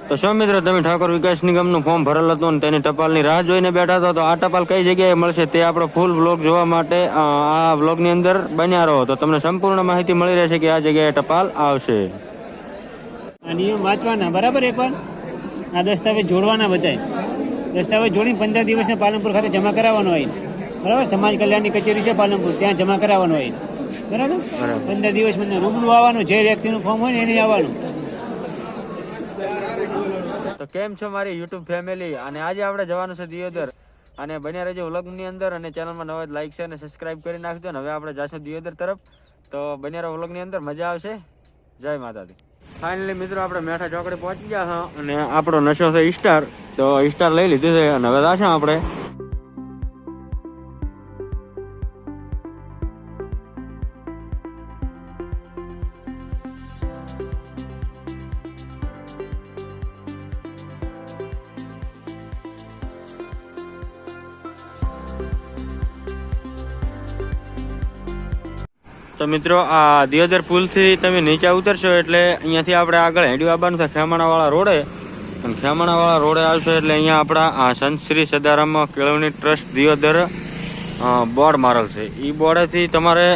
તો શું મિત્રો, તમે ઠાકોર વિકાસ નિગમનું ફોર્મ ભરેલ હતું અને તેની ટપાલની રાહ જોઈને બેઠા હતા, તો આ ટપાલ કઈ જગ્યાએ મળશે તે આપણો ફૂલ વ્લોગ જોવા માટે આ વ્લોગની અંદર બન્યા રહો, તો તમને સંપૂર્ણ માહિતી મળી રહેશે કે આ જગ્યાએ ટપાલ આવશે. આ નિયમ વાંચવાના બરાબર. એકવાર આ દસ્તાવેજ જોડવાના, બધાય દસ્તાવેજ જોડીને 15 દિવસને પાલનપુર ખાતે જમા કરાવવાનો હોય. બરાબર. સમાજ કલ્યાણની કચેરી છે પાલનપુર, ત્યાં જમા કરાવવાનો હોય. બરાબર. 15 દિવસ મને રૂબરૂ આવવાનું, જે વ્યક્તિનું ફોર્મ હોય ને એને આવવાનું. તો કેમ છો મારી યુટ્યુબ ફેમિલી, અને આજે આપણે જવાનું છે દિયોદર, અને બન્યા રહેજો વ્લોગની અંદર, અને ચેનલમાં નવા લાઈક છે અને સબસ્ક્રાઇબ કરી નાખજો. અને હવે આપણે જઈશું દિયોદર તરફ, તો બન્યા રહો વ્લોગની અંદર, મજા આવશે. જય માતાજી. ફાઇનલી મિત્રો આપણે મેઠા ચોકડી પહોંચી ગયા હા, અને આપણો નશો છે સ્ટાર, તો સ્ટાર લઈ લીધું છે, અને હવે જશું આપણે. તો મિત્રો આ દિયોદર પુલથી તમે નીચે ઉતરશો એટલે અહીંયાથી આપણે આગળ હેડ્યું આવવાનું થાય ખેમાણાવાળા રોડે, અને ખેમાણાવાળા રોડે આવશે એટલે અહીંયા આપણા આ સંત શ્રી સદારામ કેળવણી ટ્રસ્ટ દિયોદર બોર્ડ મારેલ છે. એ બોર્ડેથી તમારે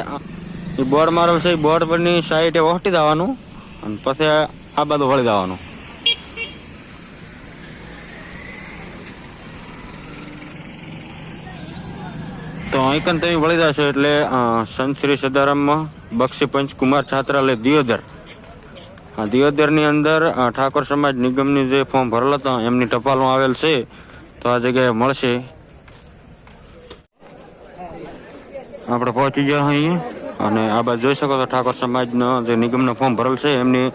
એ બોર્ડ મારેલ છે, એ બોર્ડ પરની સાઈડે ઓહટી જવાનું, અને પછી આ બાજુ વળી જવાનું. તો અહીં તમે વળી જશો એટલે સંત શ્રી સદારામમાં બક્ષી પંચકુમાર છાત્રાલય દિયોદર, દિયોદરની અંદર ઠાકોર સમાજ નિગમની જે ફોર્મ ભરેલ હતા એમની ટપાલો આવેલ છે, તો આ જગ્યાએ મળશે. આપણે પહોંચી ગયા અહીંયા, અને આ બાજુ જોઈ શકો તો ઠાકોર સમાજનો જે નિગમનો ફોર્મ ભરેલ છે એમની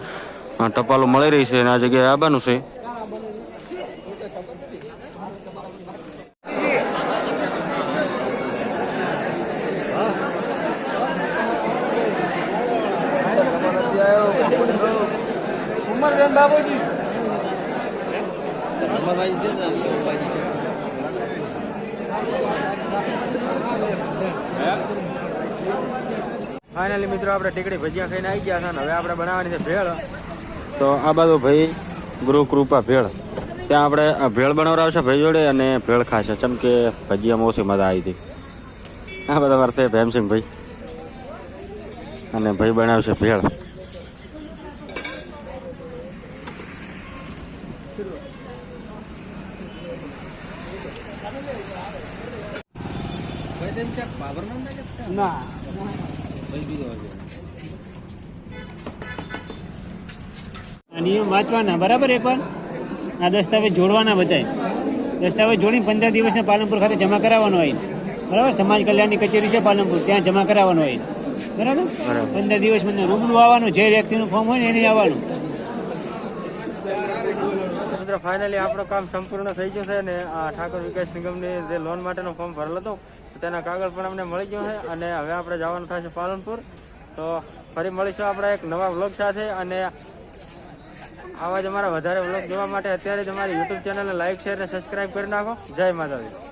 ટપાલો મળી રહી છે, અને આ જગ્યાએ આવવાનું છે. બાબુજી ફાઇનલી મિત્રો આપણે ટીકડી ભજીયા ખાઈને આવી ગયા હતા, હવે આપણે બનાવવાની છે ભેળ. તો આ બાજુ ભાઈ ગુરુ કૃપા ભેળ, ત્યાં આપણે ભેળ બનાવડાવશે ભાઈ જોડે, અને ભેળ ખાશે, ચમ કે ભજીયામાં ઓછી મજા આવી હતી. આ બધા મારે છે ભેમસિંહ ભાઈ, અને ભાઈ બનાવશે ભેળ. આ નિયમ વાંચવાના બરાબર. એકવાર આ દસ્તાવેજ જોડવાના, બધાય દસ્તાવેજ જોડીને 15 દિવસને પાલનપુર ખાતે જમા કરાવવાનો હોય. બરાબર. સમાજ કલ્યાણની કચેરી છે પાલનપુર, ત્યાં જમા કરાવવાનો હોય. બરાબર. 15 દિવસ મને રૂબરૂ આવવાનું, જે વ્યક્તિનું ફોર્મ હોય ને એને આવવાનું. ફાઇનલી આપણું કામ સંપૂર્ણ થઈ ગયું છે, અને આ ઠાકોર વિકાસ નિગમની જે લોન માટેનું ફોર્મ ભરેલ હતું તેના કાગળ પણ અમને મળી ગયું છે, અને હવે આપણે જવાનું થશે પાલનપુર. તો ફરી મળીશું આપણે એક નવા વ્લોગ સાથે, અને આવા જ અમારા વધારે વ્લોગ જોવા માટે અત્યારે જ અમારી યુટ્યુબ ચેનલને લાઈક શેર અને સબસ્ક્રાઈબ કરી નાખો. જય માતાજી.